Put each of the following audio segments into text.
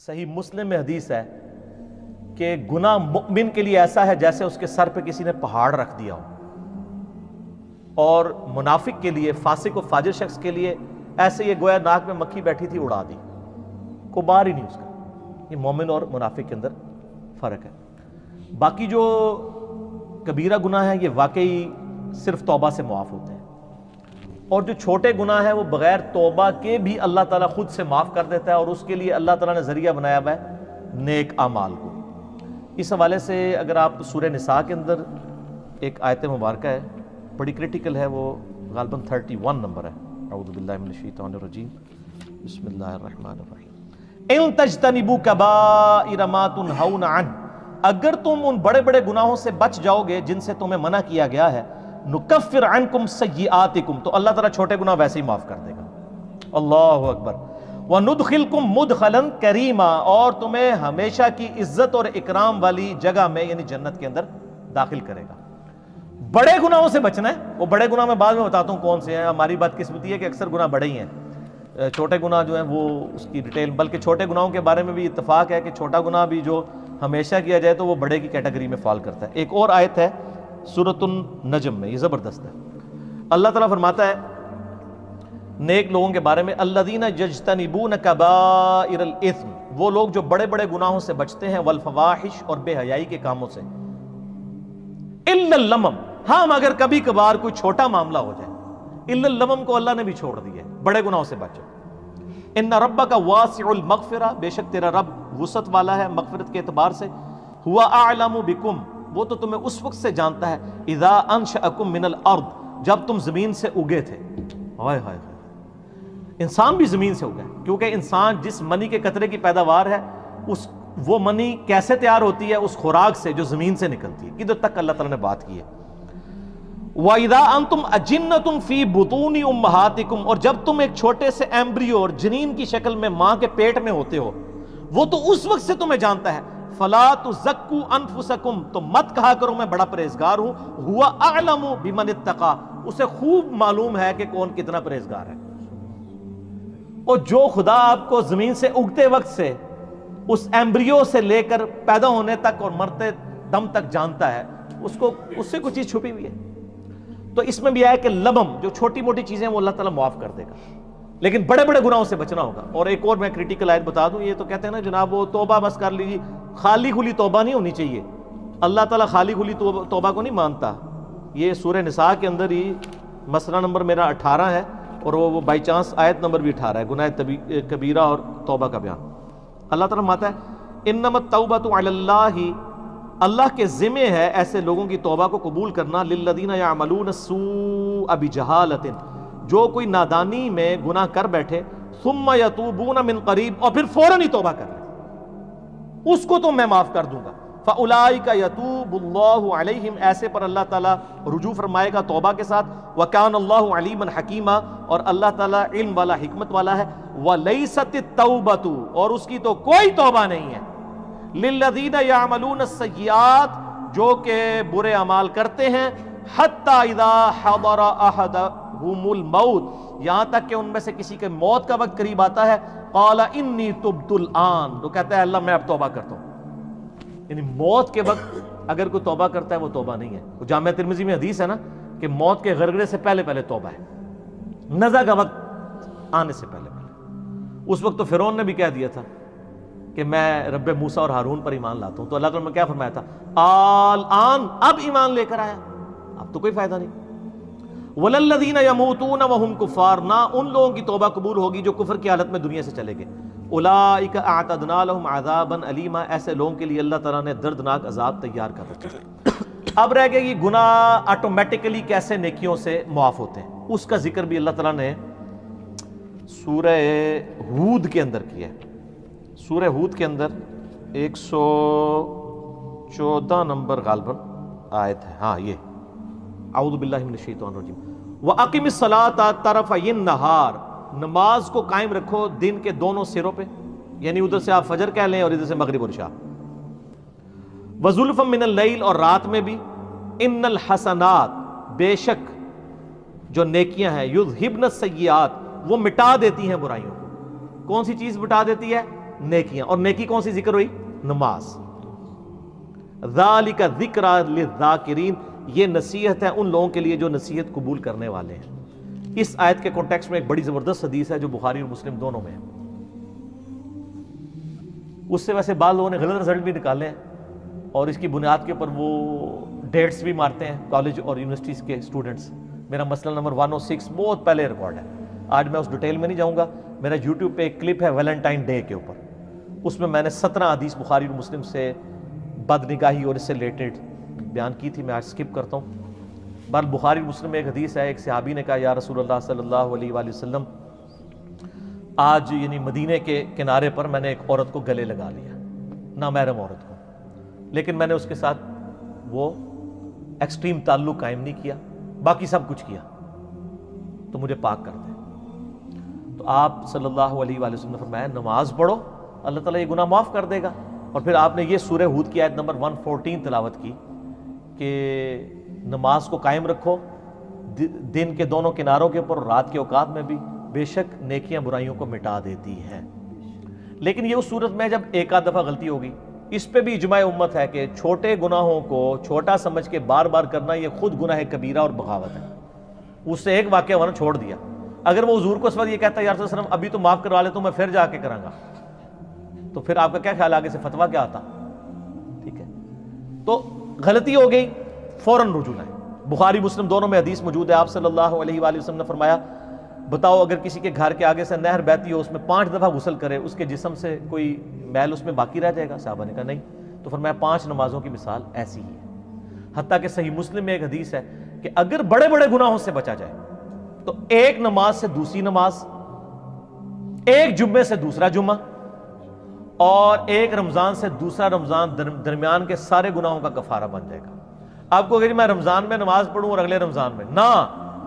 صحیح مسلم میں حدیث ہے کہ گناہ مؤمن کے لیے ایسا ہے جیسے اس کے سر پہ کسی نے پہاڑ رکھ دیا ہو، اور منافق کے لیے، فاسق و فاجر شخص کے لیے ایسے یہ گویا ناک میں مکھی بیٹھی تھی اڑا دی، کوئی بار ہی نہیں اس کا۔ یہ مومن اور منافق کے اندر فرق ہے۔ باقی جو کبیرہ گناہ ہے یہ واقعی صرف توبہ سے معاف ہوتے ہیں، اور جو چھوٹے گناہ ہیں وہ بغیر توبہ کے بھی اللہ تعالیٰ خود سے معاف کر دیتا ہے، اور اس کے لیے اللہ تعالیٰ نے ذریعہ بنایا ہوا ہے نیک اعمال کو۔ اس حوالے سے اگر آپ سورہ نساء کے اندر ایک آیت مبارکہ ہے، بڑی کریٹیکل ہے، وہ غالباً 31 نمبر ہے۔ اعوذ باللہ من الشیطان الرجیم، بسم اللہ الرحمن الرحیم۔ ان تجتنبوا کبائر ما تنہون عنہ، اگر تم ان بڑے بڑے گناہوں سے بچ جاؤ گے جن سے تمہیں منع کیا گیا ہے، نکفر عنکم سیئاتکم، تو اللہ تعالیٰ چھوٹے گناہ ویسے ہی معاف کر دے گا۔ اللہ اکبر۔ وندخلکم مدخلا کریما، اور تمہیں ہمیشہ کی عزت اور اکرام والی جگہ میں یعنی جنت کے اندر داخل کرے گا۔ بڑے گناہوں سے بچنا ہے، وہ بڑے گناہ میں بعد میں بتاتا ہوں کون سے ہیں۔ ہماری بدقسمتی ہے کہ اکثر گناہ بڑے ہی ہیں، چھوٹے گناہ جو ہیں وہ اس کی ڈیٹیل، بلکہ چھوٹے گناہوں کے بارے میں بھی اتفاق ہے کہ چھوٹا گناہ بھی جو ہمیشہ کیا جائے تو وہ بڑے کی کیٹیگری میں فال کرتا ہے۔ ایک اور آیت ہے سورۃ النجم میں، یہ زبردست ہے۔ اللہ تعالیٰ فرماتا ہے نیک لوگوں کے بارے میں، الذین یجتنبون کبائر الاثم، وہ لوگ جو بڑے بڑے گناہوں سے بچتے ہیں، والفواحش، اور بے حیائی کے کاموں سے، الا اللمم، ہاں مگر کبھی کبھار کوئی چھوٹا معاملہ ہو جائے، الا اللمم کو اللہ نے بھی چھوڑ دیا ہے، بڑے گناہوں سے بچو۔ ان ربک واسع المغفرہ، بے شک تیرا رب وسعت والا ہے مغفرت کے اعتبار سے، ہوا اعلم بکم، وہ تو تمہیں اس وقت سے جانتا ہے، اذا انشأکم من الارض، جب تم زمین سے اگے تھے۔ ہائے ہائے ہائے، انسان بھی زمین سے اگا ہے، کیونکہ انسان جس منی کے قطرے کی پیداوار ہے، وہ منی کیسے تیار ہوتی ہے؟ اس خوراک سے جو زمین سے نکلتی ہے۔ کدھر تک اللہ تعالیٰ نے بات کی ہے۔ وَإِذَا أَنْتُمْ أَجِنَّةٌ فِي بُطُونِ أُمَّهَاتِكُمْ، اور جب تم ایک چھوٹے سے ایمبریو اور جنین کی شکل میں ماں کے پیٹ میں ہوتے ہو، وہ تو اس وقت سے تمہیں جانتا ہے۔ فَلَا تُزَكُّوا أَنفُسَكُمْ، تو مت کہا کرو میں بڑا پرہیزگار ہوں، هُوَ أَعْلَمُ بِمَنِ اتَّقَىٰ، اسے خوب معلوم ہے کہ کون کتنا پرہیزگار ہے۔ اور جو خدا آپ کو زمین سے اگتے وقت سے، اس ایمبریو سے لے کر پیدا ہونے تک اور مرتے دم تک جانتا ہے، اس سے کوئی چیز چھپی ہوئی ہے؟ تو اس میں بھی آیا کہ لبم، جو چھوٹی موٹی چیزیں وہ اللہ تعالیٰ معاف کر دے گا، لیکن بڑے بڑے گناہوں سے بچنا ہوگا۔ اور ایک اور میں کریٹیکل آیت بتا دوں، یہ تو کہتے ہیں نا جناب وہ توبہ بس کر لیجیے، خالی کھلی توبہ نہیں ہونی چاہیے، اللہ تعالیٰ خالی کھلی توبہ کو نہیں مانتا۔ یہ سورہ نساء کے اندر ہی مسئلہ نمبر میرا 18 ہے، اور وہ بائی چانس آیت نمبر بھی 18 ہے، گناہ کبیرہ اور توبہ کا بیان۔ اللہ تعالیٰ فرماتا ہے انما التوبۃ علی اللہ، اللہ کے ذمہ ہے ایسے لوگوں کی توبہ کو قبول کرنا، للذین یعملون السوء بجہالۃ، جو کوئی نادانی میں گناہ کر بیٹھے، ثم یتوبون من قریب، اور پھر فوراً ہی توبہ کر لیں، اس کو تو میں معاف کر دوں گا۔ فاولئک یتوب اللہ علیہم، ایسے پر اللہ تعالیٰ رجوع فرمائے گا توبہ کے ساتھ۔ وکان اللہ علیما حکیما، اور اللہ تعالیٰ علم والا حکمت والا ہے۔ ولیست التوبۃ، اور اس کی تو کوئی توبہ نہیں ہے، للذین یعملون السیئات، جو کہ برے اعمال کرتے ہیں، حتی اذا حضر احدهم الموت، یہاں تک کہ ان میں سے کسی کے موت کا وقت قریب آتا ہے، قال انی تبت الآن، تو کہتا ہے اللہ میں اب توبہ کرتا ہوں۔ یعنی موت کے وقت اگر کوئی توبہ کرتا ہے وہ توبہ نہیں ہے۔ جامعہ ترمذی میں حدیث ہے نا کہ موت کے غرغرے سے پہلے پہلے توبہ ہے، نزع کا وقت آنے سے پہلے پہلے۔ اس وقت تو فرعون نے بھی کہہ دیا تھا کہ میں رب موسیٰ اور ہارون پر ایمان لاتا ہوں، تو اللہ تعالیٰ نے کیا فرمایا تھا؟ آن، اب ایمان لے کر آیا، اب تو کوئی فائدہ نہیں۔ وَلَلَّذِينَ يَمُوتُونَ وَهُمْ كُفَّارٌ، نہ ان لوگوں کی توبہ قبول ہوگی جو کفر کی حالت میں دنیا سے چلے گئے۔ اولئک اعتدنا لهم عذابا الیما، ایسے لوگوں کے لیے اللہ تعالیٰ نے دردناک عذاب تیار کر رکھا ہے۔ اب رہ گیا یہ گناہ آٹومیٹکلی کیسے نیکیوں سے معاف ہوتے ہیں، اس کا ذکر بھی اللہ تعالیٰ نے سورہ ہود کے اندر کیا ہے۔ سورہ ہود کے اندر 114 نمبر غالباً آیت ہے، ہاں یہ، اعوذ باللہ من الشیطان الرجیم، وَأَقِمِ الصَّلَاةَ طَرَفَيِ النَّهَارِ، نماز کو قائم رکھو دن کے دونوں سروں پہ، یعنی ادھر سے آپ فجر کہہ لیں اور ادھر سے مغرب اور عشاء۔ وَزُلْفًا مِّنَ اللَّيْلِ، اور رات میں بھی۔ اِنَّ الْحَسَنَاتِ، بے شک جو نیکیاں ہیں، یُذْہِبْنَ السَّیِّئَاتِ، وہ مٹا دیتی ہیں برائیوں کو۔ کون سی چیز مٹا دیتی ہے؟ نیکیاں. اور نیکی کون سی ذکر ہوئی؟ نماز. ذالک ذکریٰ للذاکرین، یہ نصیحت ہے ان لوگوں کے لیے جو نصیحت قبول کرنے والے ہیں. اس آیت کے کانٹیکسٹ میں ایک بڑی زبردست حدیث ہے جو بخاری اور مسلم دونوں میں ہے. اس سے ویسے بعض لوگوں نے غلط رزلٹ بھی نکالے ہیں اور اس کی بنیاد کے اوپر وہ ڈیٹس بھی مارتے ہیں کالج اور یونیورسٹیز کے اسٹوڈنٹس. میرا مسئلہ نمبر 106 بہت پہلے ریکارڈ ہے، آج میں اس ڈیٹیل میں نہیں جاؤں گا. میرا یوٹیوب پہ ایک کلپ ہے ویلنٹائن ڈے کے اوپر، اس میں میں نے 17 حدیث بخاری اور مسلم سے بد نگاہی اور اس سے ریلیٹڈ بیان کی تھی. میں آج سکپ کرتا ہوں. بہرحال بخاری مسلم میں ایک حدیث ہے، ایک صحابی نے کہا یا رسول اللہ صلی اللہ علیہ وآلہ وسلم، آج یعنی مدینے کے کنارے پر میں نے ایک عورت کو گلے لگا لیا، نامحرم عورت کو، لیکن میں نے اس کے ساتھ وہ ایکسٹریم تعلق قائم نہیں کیا، باقی سب کچھ کیا، تو مجھے پاک کر دیں. تو آپ صلی اللہ علیہ وآلہ وسلم نے فرمایا نماز پڑھو، اللہ تعالیٰ یہ گناہ معاف کر دے گا. اور پھر آپ نے یہ سورہ ہود کی آیت نمبر 114 تلاوت کی کہ نماز کو قائم رکھو دن کے دونوں کناروں کے اوپر اور رات کے اوقات میں بھی، بے شک نیکیاں برائیوں کو مٹا دیتی ہیں. لیکن یہ اس صورت میں جب ایک آدھ دفعہ غلطی ہوگی. اس پہ بھی اجماع امت ہے کہ چھوٹے گناہوں کو چھوٹا سمجھ کے بار بار کرنا یہ خود گناہ کبیرہ اور بغاوت ہے. اس سے ایک واقعہ ورنہ چھوڑ دیا. اگر وہ حضور کو اس وقت یہ کہتا ہے یا رسول اللہ علیہ وسلم ابھی تو معاف کروا لے تو میں پھر جا کے کراں گا، تو پھر آپ کا کیا خیال، آگے سے فتویٰ کیا آتا؟ ٹھیک ہے، تو غلطی ہو گئی فوراً رجوع لائیں. بخاری مسلم دونوں میں حدیث موجود ہے. آپ صلی اللہ علیہ وآلہ وسلم نے فرمایا بتاؤ اگر کسی کے گھر کے آگے سے نہر بہتی ہو، اس میں 5 دفعہ غسل کرے، اس کے جسم سے کوئی میل اس میں باقی رہ جائے گا؟ صحابہ نے کہا نہیں. تو فرمایا 5 نمازوں کی مثال ایسی ہی ہے. حتیٰ کہ صحیح مسلم میں ایک حدیث ہے کہ اگر بڑے بڑے گناہوں سے بچا جائے تو ایک نماز سے دوسری نماز، ایک جمعے سے دوسرا جمعہ، اور ایک رمضان سے دوسرا رمضان درمیان کے سارے گناہوں کا کفارہ بن جائے گا. آپ کو اگر میں رمضان میں نماز پڑھوں اور اگلے رمضان میں نہ،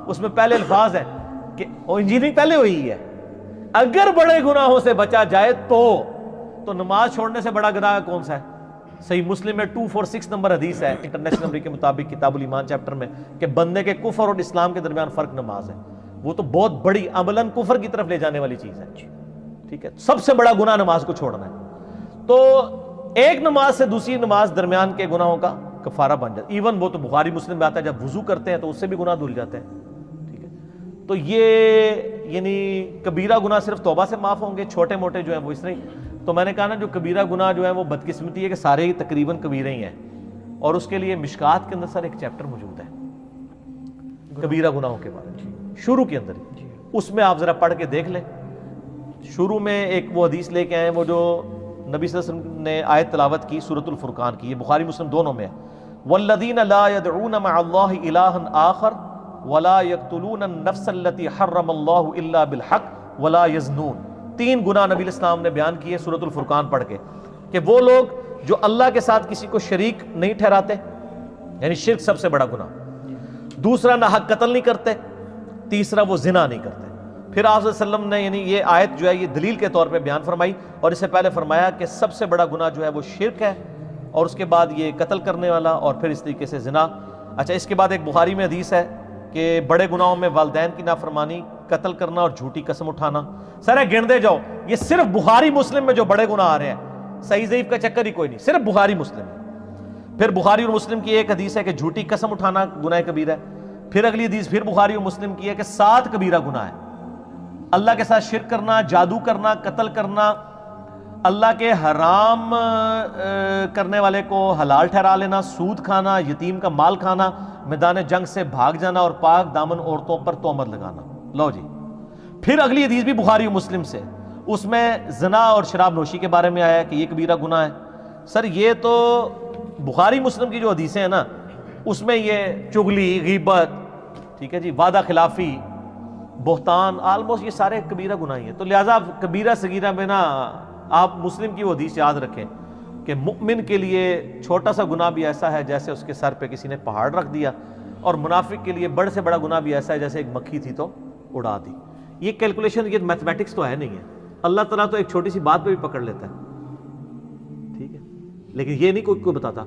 اس میں پہلے الفاظ ہے کہ انجینئرنگ پہلے ہوئی ہے، اگر بڑے گناہوں سے بچا جائے تو نماز چھوڑنے سے بڑا گناہ کون سا ہے؟ صحیح مسلم میں 246 نمبر حدیث ہے انٹرنیشنل نمبر کے مطابق کتاب الایمان چیپٹر میں کہ بندے کے کفر اور اسلام کے درمیان فرق نماز ہے. وہ تو بہت بڑی عملاً کفر کی طرف لے جانے والی چیز ہے. ٹھیک ہے، سب سے بڑا گناہ نماز کو چھوڑنا ہے. تو ایک نماز سے دوسری نماز درمیان کے گناہوں کا کفارہ بن جاتا ہے. ایون وہ تو بخاری مسلم میں آتا ہے جب وضو کرتے ہیں تو اس سے بھی گناہ دھل جاتے ہیں. ٹھیک ہے، تو یہ یعنی کبیرہ گناہ صرف توبہ سے معاف ہوں گے، چھوٹے موٹے جو ہیں وہ اس طرح. تو میں نے کہا نا جو کبیرہ گناہ جو ہے وہ بدقسمتی ہے کہ سارے ہی تقریباً کبیرے ہی ہیں، اور اس کے لیے مشکات کے اندر سر ایک چیپٹر موجود ہے کبیرہ گناہوں کے بارے میں، شروع کے اندر ہی. اس میں آپ ذرا پڑھ کے دیکھ لیں. شروع میں ایک وہ حدیث لے کے آئے وہ جو نبی صلی اللہ علیہ وسلم نے آیت تلاوت کی سورۃ الفرقان کی، یہ بخاری مسلم دونوں میں ہے. والذین لا يدعون مع اللہ الہا آخر ولا يقتلون النفس التي حرم اللہ الا بالحق ولا يزنون. 3 گناہ نبی الاسلام نے بیان کیے سورۃ الفرقان پڑھ کے کہ وہ لوگ جو اللہ کے ساتھ کسی کو شریک نہیں ٹھہراتے، یعنی شرک سب سے بڑا گناہ. دوسرا ناحق قتل نہیں کرتے. تیسرا وہ زنا نہیں کرتے. پھر آپ صلی اللہ علیہ وسلم نے یعنی یہ آیت جو ہے یہ دلیل کے طور پہ بیان فرمائی، اور اس سے پہلے فرمایا کہ سب سے بڑا گناہ جو ہے وہ شرک ہے، اور اس کے بعد یہ قتل کرنے والا، اور پھر اس طریقے سے زنا. اچھا، اس کے بعد ایک بخاری میں حدیث ہے کہ بڑے گناہوں میں والدین کی نافرمانی، قتل کرنا اور جھوٹی قسم اٹھانا. سر گنتے جاؤ، یہ صرف بخاری مسلم میں جو بڑے گناہ آ رہے ہیں، صحیح ضعیف کا چکر ہی کوئی نہیں، صرف بخاری مسلم میں. پھر بخاری اور مسلم کی ایک حدیث ہے کہ جھوٹی قسم اٹھانا گناہ کبیرہ ہے. پھر اگلی حدیث پھر بخاری اور مسلم کی ہے کہ 7 کبیرہ گناہ ہے. اللہ کے ساتھ شرک کرنا، جادو کرنا، قتل کرنا، اللہ کے حرام کرنے والے کو حلال ٹھہرا لینا، سود کھانا، یتیم کا مال کھانا، میدان جنگ سے بھاگ جانا، اور پاک دامن عورتوں پر تہمت لگانا. لو جی، پھر اگلی حدیث بھی بخاری و مسلم سے، اس میں زنا اور شراب نوشی کے بارے میں آیا ہے کہ یہ کبیرہ گناہ ہے. سر یہ تو بخاری مسلم کی جو حدیثیں ہیں نا، اس میں یہ چغلی، غیبت، ٹھیک ہے جی، وعدہ خلافی، بہتان، آلموسٹ یہ سارے کبیرہ گناہ ہیں. تو لہٰذا کبیرہ صغیرہ میں نا آپ مسلم کی وہ حدیث یاد رکھیں کہ مؤمن کے لیے چھوٹا سا گناہ بھی ایسا ہے جیسے اس کے سر پہ کسی نے پہاڑ رکھ دیا، اور منافق کے لیے بڑے سے بڑا گناہ بھی ایسا ہے جیسے ایک مکھی تھی تو اڑا دی. یہ کیلکولیشن، یہ میتھمیٹکس تو ہے نہیں ہے. اللہ تعالیٰ تو ایک چھوٹی سی بات پہ بھی پکڑ لیتا ہے، ٹھیک ہے، لیکن یہ نہیں کوئی بتاتا.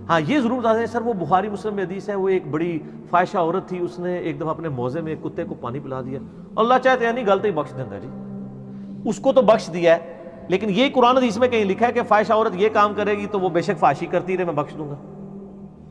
ہاں یہ ضرور بتاتے ہیں سر وہ بخاری مسلم میں حدیث ہے، وہ ایک بڑی فاحشہ عورت تھی، اس نے ایک دفعہ اپنے موزے میں ایک کتے کو پانی پلا دیا. اللہ چاہتے ہیں نہیں غلطی بخش دیں گا جی، اس کو تو بخش دیا ہے، لیکن یہ قرآن حدیث میں کہیں لکھا ہے کہ فاحشہ عورت یہ کام کرے گی تو وہ بے شک فحاشی کرتی رہے، میں بخش دوں گا؟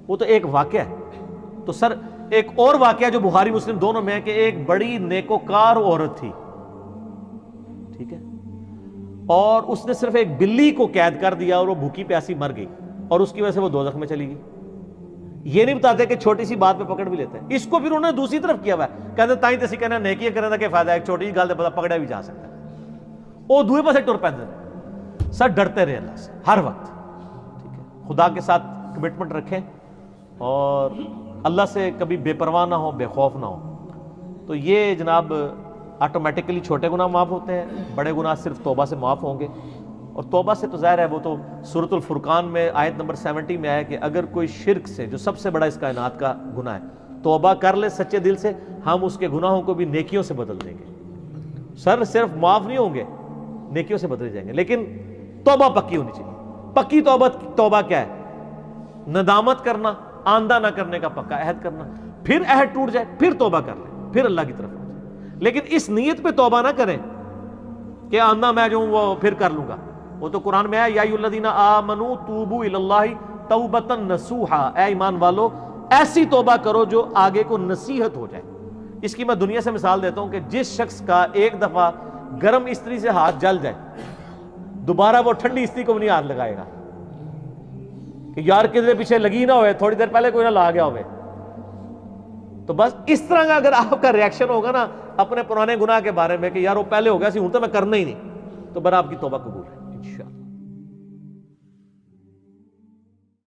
وہ تو ایک واقعہ ہے۔ تو سر ایک اور واقعہ جو بخاری مسلم دونوں میں ہے کہ ایک بڑی نیکوکار عورت تھی، ٹھیک ہے، اور اس نے صرف ایک بلی کو قید کر دیا اور وہ بھوکی پیاسی مر گئی، اور اس کی وجہ سے وہ دوزخ میں چلی گئی۔ یہ نہیں بتاتے کہ چھوٹی سی بات پہ پکڑ بھی لیتے ہیں اس کو، پھر انہوں نے دوسری طرف کیا ہوا ہے، کہتے ہیں تائیں تسی کہنا نیکی کرنے دا کہ فائدہ ہے، ایک چھوٹی سی گل تے پتہ پکڑا بھی جا سکتا ہے، وہ دوسرے پاسے ٹر پیندے۔ سر ڈرتے رہے اللہ سے ہر وقت، ٹھیک ہے، خدا کے ساتھ کمٹمنٹ رکھیں اور اللہ سے کبھی بے پرواہ نہ ہو، بے خوف نہ ہو، تو یہ جناب آٹومیٹکلی چھوٹے گناہ معاف ہوتے ہیں، بڑے گناہ صرف توبہ سے معاف ہوں گے۔ اور توبہ سے تو ظاہر ہے وہ تو سورۃ الفرقان میں آیت نمبر 70 میں آیا کہ اگر کوئی شرک سے، جو سب سے بڑا اس کائنات کا گناہ ہے، توبہ کر لے سچے دل سے، ہم اس کے گناہوں کو بھی نیکیوں سے بدل دیں گے۔ سر صرف معاف نہیں ہوں گے، نیکیوں سے بدلے جائیں گے، لیکن توبہ پکی ہونی چاہیے۔ پکی توبہ کیا ہے؟ ندامت کرنا، آندہ نہ کرنے کا پکا عہد کرنا، پھر عہد ٹوٹ جائے پھر توبہ کر لیں، پھر اللہ کی طرف آ جائے، لیکن اس نیت پہ توبہ نہ کریں کہ آندہ میں جو ہوں وہ پھر کر لوں گا۔ وہ تو قرآن میں ہے یا ایھا الذین آمنوا توبوا الی اللہ توبۃ نصوحا، اے ایمان والو ایسی توبہ کرو جو آگے کو نصیحت ہو جائے۔ اس کی میں دنیا سے مثال دیتا ہوں کہ جس شخص کا ایک دفعہ گرم استری سے ہاتھ جل جائے، دوبارہ وہ ٹھنڈی استری کو نہیں ہاتھ لگائے گا کہ یار کدھر پیچھے لگی نہ ہوئے، تھوڑی دیر پہلے کوئی نہ لا گیا ہوئے۔ تو بس اس طرح کا اگر آپ کا ریاکشن ہوگا نا اپنے پرانے گناہ کے بارے میں کہ یار وہ پہلے ہو گیا سی ہوں تو میں کرنا ہی نہیں، تو بر آپ کی توبہ قبول ہے انشاءاللہ۔